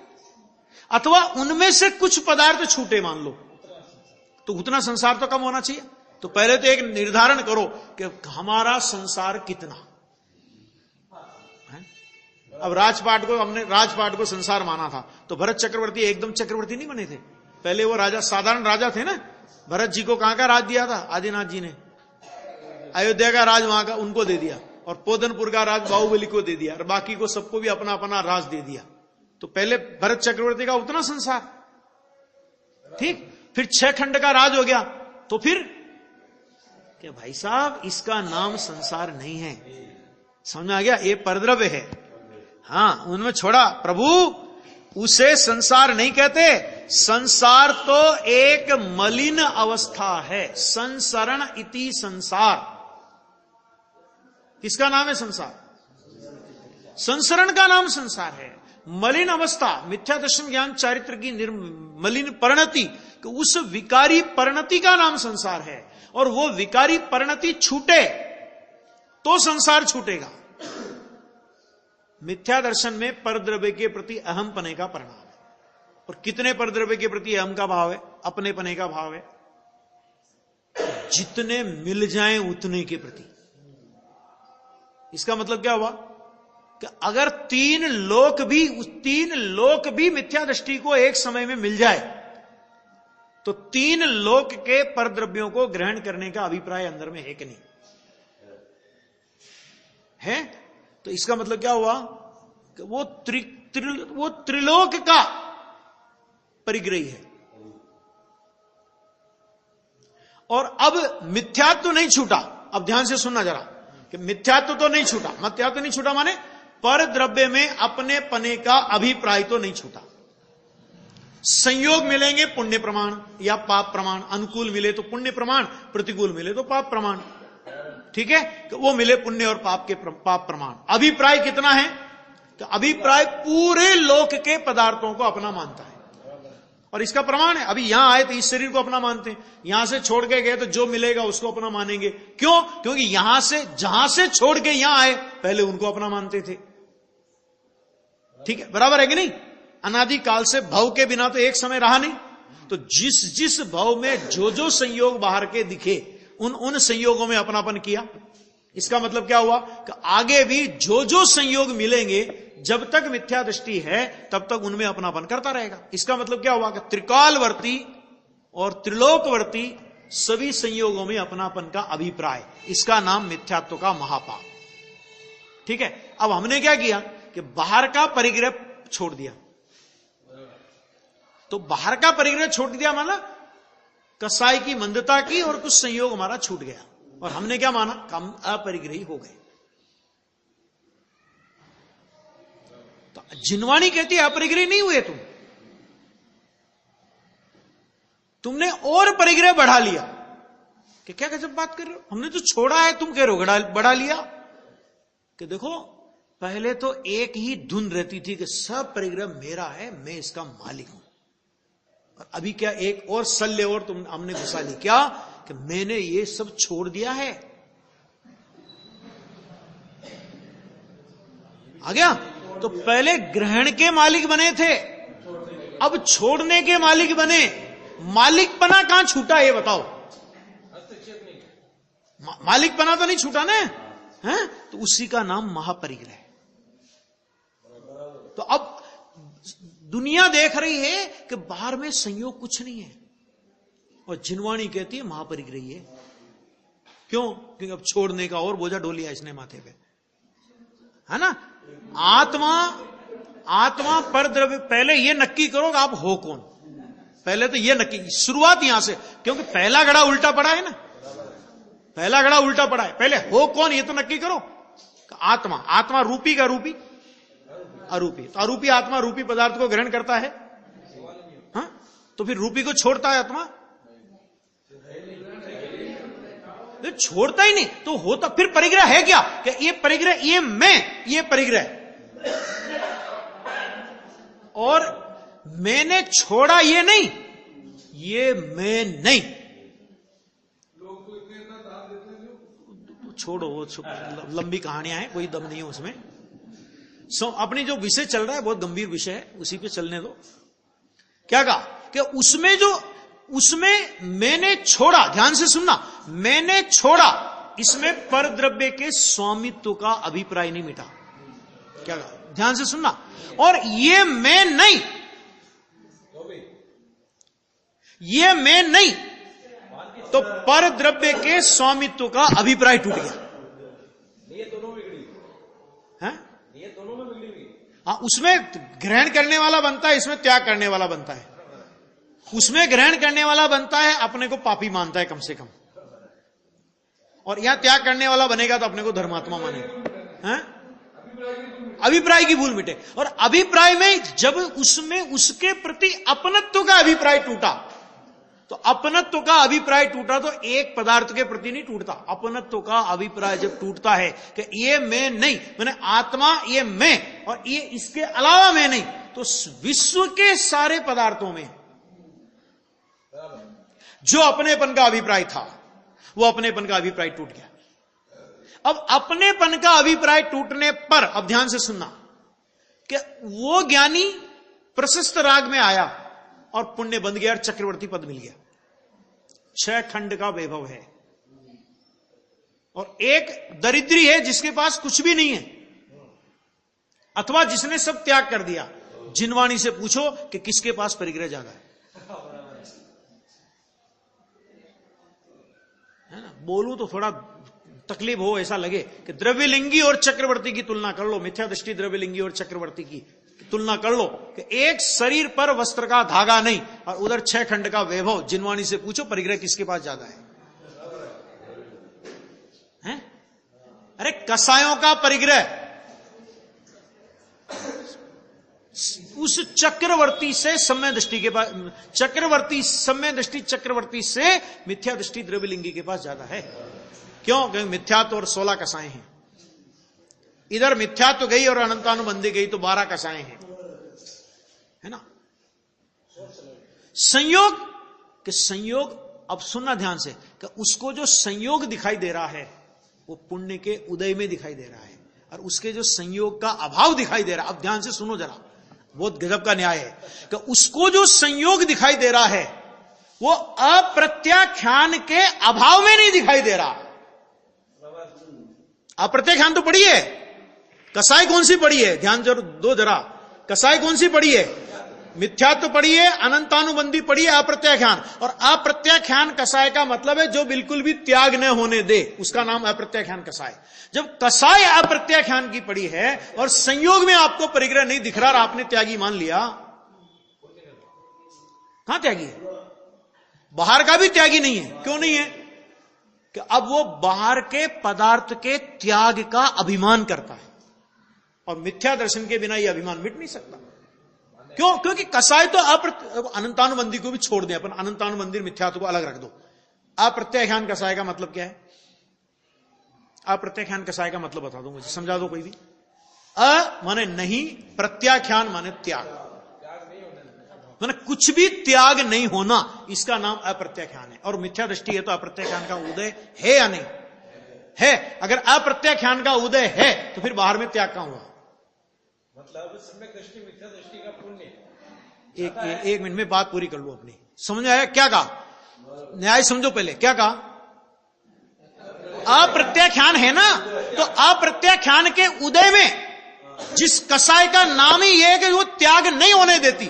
अथवा उनमें से कुछ पदार्थ छूटे मान लो, तो उतना संसार तो कम होना चाहिए। तो पहले तो एक निर्धारण करो कि हमारा संसार कितना है। अब राजपाट को हमने राजपाट को संसार माना था, तो भरत चक्रवर्ती एकदम चक्रवर्ती नहीं बने थे, पहले वो राजा साधारण राजा थे ना। भरत जी को कहां का राज दिया था? आदिनाथ जी ने। अयोध्या का राज वहां का उनको दे दिया, और पोधनपुर का राज बाहुबली को दे दिया, और बाकी को सबको भी अपना अपना राज दे दिया। तो पहले भरत चक्रवर्ती का उतना संसार, ठीक। फिर 6 खंड का राज हो गया, तो फिर क्या भाई साहब इसका नाम संसार नहीं है, समझ में आ गया? ये परद्रव्य है। हाँ, उनमें छोड़ा प्रभु, उसे संसार नहीं कहते। संसार तो एक मलिन अवस्था है। संसरण इति संसार, किसका नाम है संसार? संसरण का नाम संसार है। मलिन अवस्था, मिथ्या दर्शन ज्ञान चारित्र की मलिन परिणति, उस विकारी परिणति का नाम संसार है। और वो विकारी परिणति छूटे तो संसार छूटेगा। मिथ्या दर्शन में परद्रव्य के प्रति अहम पने का परिणाम है। और कितने परद्रव्य के प्रति अहम का भाव है? अपने पने का भाव है। जितने मिल जाएं उतने के प्रति। इसका मतलब क्या हुआ कि अगर 3 लोक भी मिथ्या दृष्टि को एक समय में मिल जाए, तो 3 लोक के परद्रव्यों को ग्रहण करने का अभिप्राय अंदर में है कि नहीं है? तो इसका मतलब क्या हुआ कि वो त्रिलोक का परिग्रही है। और अब मिथ्यात्व तो नहीं छूटा। अब ध्यान से सुनना जरा कि मिथ्यात्व तो नहीं छूटा। मिथ्यात्व नहीं छूटा माने परद्रव्य में अपने पने का अभिप्राय तो नहीं छूटा। संयोग मिलेंगे पुण्य प्रमाण या पाप प्रमाण, अनुकूल मिले तो पुण्य प्रमाण, प्रतिकूल मिले तो पाप प्रमाण, ठीक है? तो वो मिले पुण्य और पाप प्रमाण। अभिप्राय कितना है? तो अभिप्राय पूरे लोक के पदार्थों को अपना मानता है। और इसका प्रमाण है, अभी यहां आए तो इस शरीर को अपना मानते हैं, यहां से छोड़ के गए तो जो मिलेगा उसको अपना मानेंगे। क्यों? क्योंकि यहां से जहां से छोड़ के यहां आए पहले उनको अपना मानते थे। ठीक है, बराबर है कि नहीं? अनादि काल से भव के बिना तो एक समय रहा नहीं। तो जिस भव में जो संयोग बाहर के दिखे उन संयोगों में अपनापन किया। इसका मतलब क्या हुआ कि आगे भी जो संयोग मिलेंगे, जब तक मिथ्या दृष्टि है तब तक उनमें अपनापन करता रहेगा। इसका मतलब क्या हुआ कि त्रिकालवर्ती और त्रिलोकवर्ती सभी संयोगों में अपनापन का अभिप्राय, इसका नाम मिथ्यात्व का महापाप। ठीक है, अब हमने क्या किया कि बाहर का परिग्रह छोड़ दिया। तो बाहर का परिग्रह छोड़ दिया माना कसाई की मंदता की और कुछ संयोग हमारा छूट गया, और हमने क्या माना? कम अपरिग्रही हो गए। तो जिनवाणी कहती है अपरिग्रही नहीं हुए तुमने और परिग्रह बढ़ा लिया। कि क्या गजब बात कर रहे हो, हमने तो छोड़ा है, तुम कह रहे हो बढ़ा लिया। कि देखो पहले तो एक ही धुन रहती थी कि सब परिग्रह मेरा है, मैं इसका मालिक हूं। और अभी क्या एक और शल्य और हमने घुसा ली, क्या कि मैंने ये सब छोड़ दिया है। आ गया? तो पहले ग्रहण के मालिक बने थे, अब छोड़ने के मालिक बने। मालिकपना कहां छूटा ये बताओ? मालिकपना तो नहीं छूटा ना, है? तो उसी का नाम महापरिग्रह। तो अब दुनिया देख रही है कि बाहर में संयोग कुछ नहीं है, और जिनवाणी कहती है महापरिग्रही है। क्यों? क्योंकि अब छोड़ने का और बोझा ढो लिया इसने माथे पे, है ना? आत्मा परद्रव्य। पहले ये नक्की करो कि आप हो कौन। पहले तो ये नक्की, शुरुआत यहां से, क्योंकि पहला घड़ा उल्टा पड़ा है ना, पहला घड़ा उल्टा पड़ा है। पहले हो कौन ये तो नक्की करो। आत्मा रूपी का रूपी अरूपी, तो अरूपी आत्मा रूपी पदार्थ को ग्रहण करता है, हाँ? तो फिर रूपी को छोड़ता है आत्मा? तो छोड़ता ही नहीं तो होता, फिर परिग्रह है क्या? कि ये परिग्रह, ये मैं, ये परिग्रह, और मैंने छोड़ा ये नहीं, ये मैं नहीं। छोड़ो, वो लंबी कहानियां हैं, कोई दम नहीं है उसमें। अपनी जो विषय चल रहा है बहुत गंभीर विषय है, उसी पे चलने दो। क्या कहा कि उसमें मैंने छोड़ा, ध्यान से सुनना, मैंने छोड़ा, इसमें परद्रव्य के स्वामित्व का अभिप्राय नहीं मिटा। क्या कहा? ध्यान से सुनना। और ये मैं नहीं, ये मैं नहीं, तो परद्रव्य के स्वामित्व का अभिप्राय टूट गया। ये दोनों बिगड़ी है, ये दोनों में बिगड़ी हुई। हाँ, उसमें ग्रहण करने वाला बनता है, इसमें त्याग करने वाला बनता है। उसमें ग्रहण करने वाला बनता है, अपने को पापी मानता है कम से कम, और यहां त्याग करने वाला बनेगा तो अपने को धर्मात्मा मानेगा। हैं? अभिप्राय की भूल मिटे। और अभिप्राय में जब उसमें उसके प्रति अपनत्व का अभिप्राय टूटा, तो अपनत्व का अभिप्राय टूटा तो एक पदार्थ के प्रति नहीं टूटता। अपनत्व का अभिप्राय जब टूटता है कि ये मैं नहीं, मैंने आत्मा ये मैं, और ये इसके अलावा मैं नहीं, तो विश्व के सारे पदार्थों में जो अपनेपन का अभिप्राय था, वो अपनेपन का अभिप्राय टूट गया। अब अपनेपन का अभिप्राय टूटने पर, अब ध्यान से सुनना, कि वो ज्ञानी प्रशस्त राग में आया और पुण्य बंध गया और चक्रवर्ती पद मिल गया। 6 खंड का वैभव है, और एक दरिद्री है जिसके पास कुछ भी नहीं है, अथवा जिसने सब त्याग कर दिया। जिनवाणी से पूछो कि किसके पास परिग्रह ज्यादा है ना? बोलूं तो थोड़ा तकलीफ हो, ऐसा लगे कि द्रव्यलिंगी और चक्रवर्ती की तुलना कर लो, मिथ्या दृष्टि द्रव्यलिंगी और चक्रवर्ती की तुलना कर लो, कि एक शरीर पर वस्त्र का धागा नहीं और उधर 6 खंड का वैभव। जिनवाणी से पूछो परिग्रह किसके पास ज्यादा है? हैं? अरे कसायों का परिग्रह उस चक्रवर्ती से सम्य दृष्टि के पास, चक्रवर्ती सम्य दृष्टि चक्रवर्ती से मिथ्या दृष्टि द्रव्यलिंगी के पास ज्यादा है। क्यों? क्योंकि मिथ्यात्व और 16 कसाएं हैं। इधर मिथ्यात्व गई और अनंतानुबंधी गई तो 12 कसाएं हैं, है ना? संयोग के संयोग, अब सुनना ध्यान से, कि उसको जो संयोग दिखाई दे रहा है वो पुण्य के उदय में दिखाई दे रहा है, और उसके जो संयोग का अभाव दिखाई दे रहा है, अब ध्यान से सुनो जरा, बहुत गजब का न्याय है, कि उसको जो संयोग दिखाई दे रहा है वो अप्रत्याख्यान के अभाव में नहीं दिखाई दे रहा। अप्रत्याख्यान तो पढ़ी है, कसाई कौन सी पढ़ी है? ध्यान जरूर दो जरा, कसाई कौन सी पढ़ी है? मिथ्यात्व पढ़ी है, अनंतानुबंधी पढ़ी है, अप्रत्याख्यान। और अप्रत्याख्यान कसाय का मतलब है जो बिल्कुल भी त्याग न होने दे, उसका नाम अप्रत्याख्यान कसाय। जब कसाय अप्रत्याख्यान की पढ़ी है और संयोग में आपको परिग्रह नहीं दिख रहा और आपने त्यागी मान लिया, कहां त्यागी है? बाहर का भी त्यागी नहीं है। क्यों नहीं है? कि अब वो बाहर के पदार्थ के त्याग का अभिमान करता है, और मिथ्या दर्शन के बिना ये अभिमान मिट नहीं सकता। क्यों? क्योंकि कसाय तो अनंतानुबंधी को भी छोड़ दें, अपन अनंतानुबंधी मिथ्यात्व को अलग रख दो। अप्रत्याख्यान कसाय का मतलब क्या है? अप्रत्याख्यान कसाय का मतलब बता दो मुझे, समझा दो कोई भी। माने नहीं, प्रत्याख्यान माने त्याग, माने कुछ भी त्याग नहीं होना, इसका नाम अप्रत्याख्यान है। और मिथ्या दृष्टि है तो अप्रत्याख्यान का उदय है या नहीं है? अगर अप्रत्याख्यान का उदय है तो फिर बाहर में त्याग कहां हुआ? मतलब सम्यक दृष्टि मिथ्या दृष्टि का पुण्य। एक मिनट में बात पूरी कर लो अपनी, समझ आया? क्या कहा? न्याय समझो पहले, क्या कहा? अप्रत्याख्यान है ना, तो अप्रत्याख्यान के उदय में जिस कसाय का नाम ही यह है कि वो त्याग नहीं होने देती,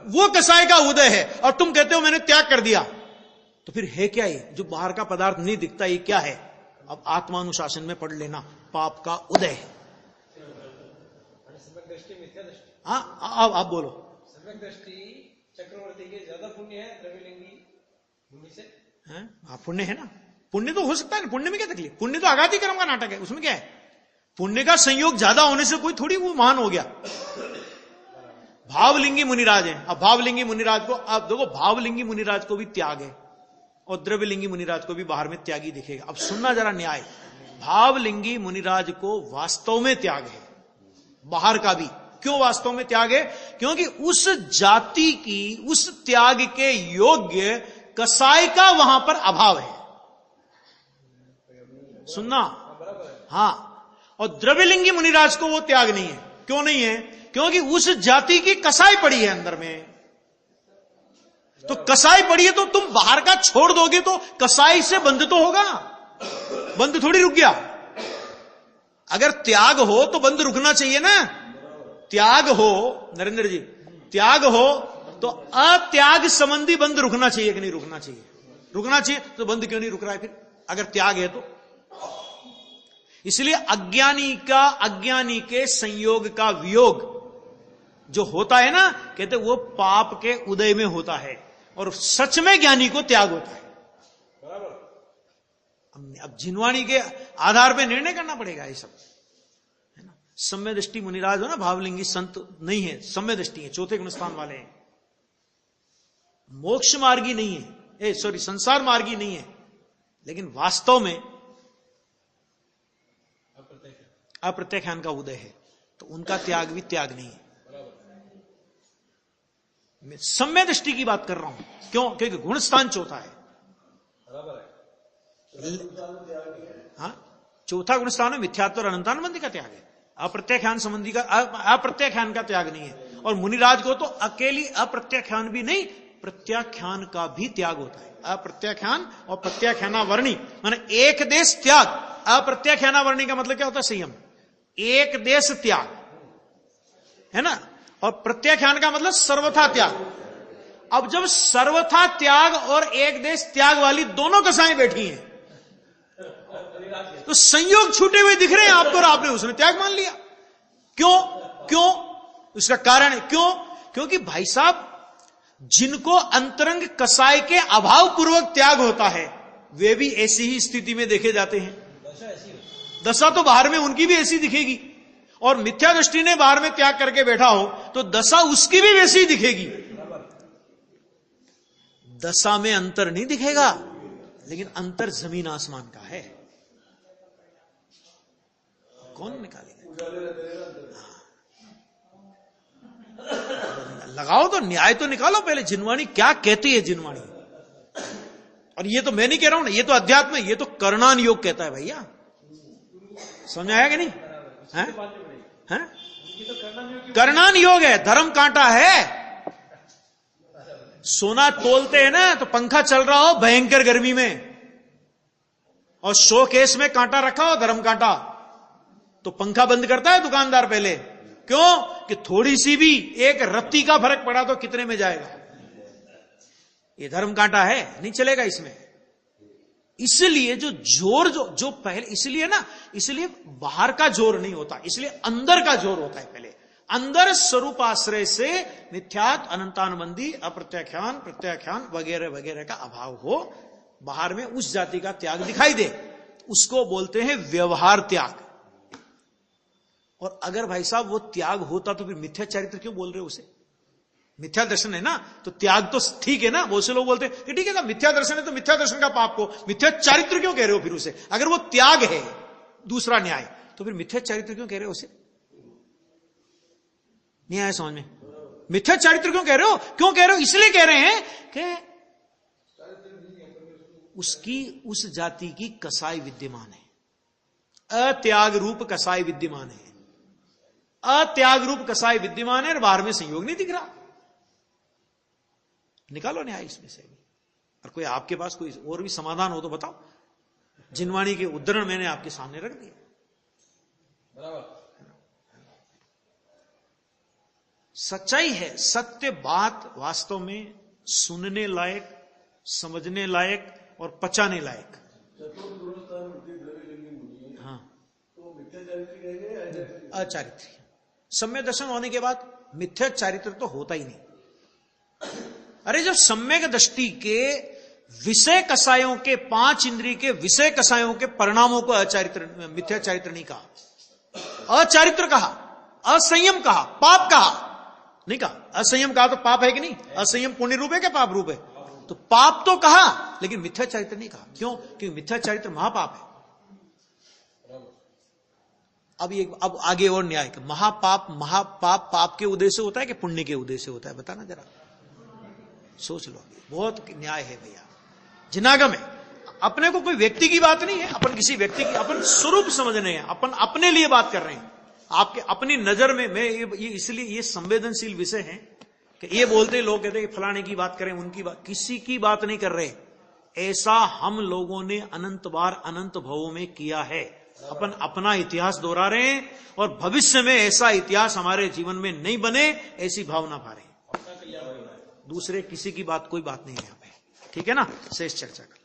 वो कसाय का उदय है। और तुम कहते हो मैंने त्याग कर दिया, तो फिर है क्या ये? जो बाहर का पदार्थ नहीं दिखता, ये क्या है? अब आत्मानुशासन में पढ़ लेना, पाप का उदय है। हाँ, आप बोलो। सम्यक दृष्टि चक्रवर्ती के ज्यादा पुण्य है द्रव्यलिंगी भूमि से। हाँ, पुण्य है ना, पुण्य तो हो सकता है। पुण्य में क्या तकलीफ? पुण्य तो आघाती कर्म का नाटक है, उसमें क्या है? पुण्य का संयोग ज्यादा होने से कोई थोड़ी वो महान हो गया। भावलिंगी मुनिराज है, अब भावलिंगी मुनिराज को, अब देखो भावलिंगी मुनिराज को भी त्याग है, और द्रव्यलिंगी मुनिराज को भी बाहर में त्यागी दिखेगा। अब सुनना जरा न्याय, भावलिंगी मुनिराज को वास्तव में त्याग है, बाहर का भी। क्यों वास्तव में त्याग है? क्योंकि उस जाति की, उस त्याग के योग्य कसाई का वहां पर अभाव है। सुनना, हां। और द्रव्यलिंगी मुनिराज को वो त्याग नहीं है। क्यों नहीं है? क्योंकि उस जाति की कसाई पड़ी है अंदर में। तो कसाई पड़ी है तो तुम बाहर का छोड़ दोगे तो कसाई से बंध तो होगा, बंध थोड़ी रुक गया। अगर त्याग हो तो बंध रुकना चाहिए ना। त्याग हो, नरेंद्र जी, त्याग हो तो अत्याग संबंधी बंध रुकना चाहिए कि नहीं रुकना चाहिए? रुकना चाहिए। तो बंध क्यों नहीं रुक रहा है फिर, अगर त्याग है तो? इसलिए अज्ञानी के संयोग का वियोग जो होता है ना, कहते वो पाप के उदय में होता है, और सच में ज्ञानी को त्याग होता है। अब जिनवाणी के आधार पे निर्णय करना पड़ेगा ये सब, है ना। सम्य दृष्टि मुनिराज हो ना, भावलिंगी संत नहीं है, सम्य दृष्टि है, चौथे गुणस्थान वाले हैं, मोक्ष मार्गी नहीं है, संसार मार्गी नहीं है, लेकिन वास्तव में अप्रत्याख्यान का उदय है, तो उनका त्याग भी त्याग नहीं है। मैं सम्य दृष्टि की बात कर रहा हूं। क्यों? क्योंकि गुणस्थान चौथा है। हाँ, चौथा गुणस्थान में मिथ्यात्व और अनंतानुबंधी का त्याग है, अप्रत्याख्यान संबंधी का, अप्रत्याख्यान का त्याग नहीं है। और मुनिराज को तो अकेली अप्रत्याख्यान भी नहीं, प्रत्याख्यान का भी त्याग होता है। अप्रत्याख्यान और प्रत्याख्यानावर्णी माने एक देश त्याग। अप्रत्याख्यानावर्णी का मतलब क्या होता है? संयम। एक देश त्याग है ना, और प्रत्याख्यान का मतलब सर्वथा त्याग। अब जब सर्वथा त्याग और एक देश त्याग वाली दोनों कसाएं बैठी हैं, तो संयोग छूटे हुए दिख रहे हैं आपको, और आपने उसने त्याग मान लिया। क्यों? उसका कारण है क्यों? क्योंकि भाई साहब, जिनको अंतरंग कसाई के अभाव पूर्वक त्याग होता है, वे भी ऐसी ही स्थिति में देखे जाते हैं। दशा तो बाहर में उनकी भी ऐसी दिखेगी, और मिथ्या दृष्टि ने बाहर में त्याग करके बैठा हो तो दशा उसकी भी वैसी ही दिखेगी। दशा में अंतर नहीं दिखेगा, लेकिन अंतर जमीन आसमान का है। कौन निकालेगा? लगाओ तो न्याय तो निकालो पहले। जिनवाणी क्या कहती है जिनवाणी? और ये तो मैं नहीं कह रहा हूं ना, ये तो अध्यात्म है, ये तो कर्णान योग कहता है भैया। समझ आया कि नहीं? हैं? कर्णान योग है, धर्म कांटा है। सोना तोलते हैं ना, तो पंखा चल रहा हो भयंकर गर्मी में, और शोकेस में कांटा रखा हो, धर्म कांटा, तो पंखा बंद करता है दुकानदार पहले। क्यों? कि थोड़ी सी भी एक रत्ती का फर्क पड़ा तो कितने में जाएगा। ये धर्म कांटा है, नहीं चलेगा इसमें। इसलिए जो जोर जो पहले, इसलिए बाहर का जोर नहीं होता, इसलिए अंदर का जोर होता है पहले। अंदर स्वरूप आश्रय से मिथ्यात्व, अनंतानुबंधी, अप्रत्याख्यान, प्रत्याख्यान वगैरह वगैरह का अभाव हो, बाहर में उस जाति का त्याग दिखाई दे, उसको बोलते हैं व्यवहार त्याग। और अगर भाई साहब वो त्याग होता तो फिर मिथ्या चरित्र क्यों बोल रहे हो उसे? मिथ्या दर्शन है ना, तो त्याग तो ठीक है ना। बहुत से लोग बोलते हैं कि ठीक है ना, मिथ्या दर्शन है तो मिथ्या दर्शन का पाप को मिथ्या चरित्र क्यों कह रहे हो फिर उसे? अगर वो त्याग है, दूसरा न्याय, तो फिर मिथ्या चरित्र क्यों कह रहे हो उसे? नहीं आया समझ में? मिथ्या चरित्र क्यों कह रहे हो? क्यों कह रहे हो? इसलिए कह रहे हैं कि उसकी, उस जाति की कसाई विद्यमान है, अत्याग रूप कसाई विद्यमान है, अत्याग रूप कसाई विद्यमान है, और बाहर में संयोग नहीं दिख रहा। निकालो न्याय इसमें से भी। और कोई आपके पास कोई और भी समाधान हो तो बताओ। जिनवाणी के उद्धरण मैंने आपके सामने रख दिए। बराबर। सच्चाई है, सत्य बात वास्तव में सुनने लायक, समझने लायक और पचाने लायक। हाँ, अचारित्र। सम्यक दर्शन होने के बाद मिथ्या चारित्र तो होता ही नहीं। अरे जब सम्यक दृष्टि के विषय कसायों के, 5 इंद्रिय के विषय कसायों के परिणामों को अचारित्र, मिथ्या चारित्र नहीं कहा, अचारित्र कहा, असंयम कहा, पाप कहा नहीं कहा। असंयम कहा तो पाप है कि नहीं? असंयम पुण्य रूप है क्या पाप रूप है? तो पाप तो कहा, लेकिन मिथ्या चरित्र नहीं कहा। क्यों? क्योंकि मिथ्या चरित्र महापाप है। अब आगे और न्याय, महापाप पाप के उदय से होता है कि पुण्य के उदय से होता है? बताना जरा, सोच लो। बहुत न्याय है भैया। जिनागम है, अपने को कोई व्यक्ति की बात नहीं है, अपन किसी व्यक्ति की, अपन स्वरूप समझ रहे हैं, अपन अपने लिए बात कर रहे हैं। आपके अपनी नजर में मैं ये इसलिए ये संवेदनशील विषय है कि ये बोलते लोग कहते हैं फलाने की बात करें, उनकी बात, किसी की बात नहीं कर रहे। ऐसा हम लोगों ने अनंत बार अनंत भवों में किया है। अपन अपना इतिहास दोहरा रहे हैं और भविष्य में ऐसा इतिहास हमारे जीवन में नहीं बने, ऐसी भावना भा रहे हैं। दूसरे किसी की बात, कोई बात नहीं है यहाँ पे, ठीक है ना? शेष चर्चा कर।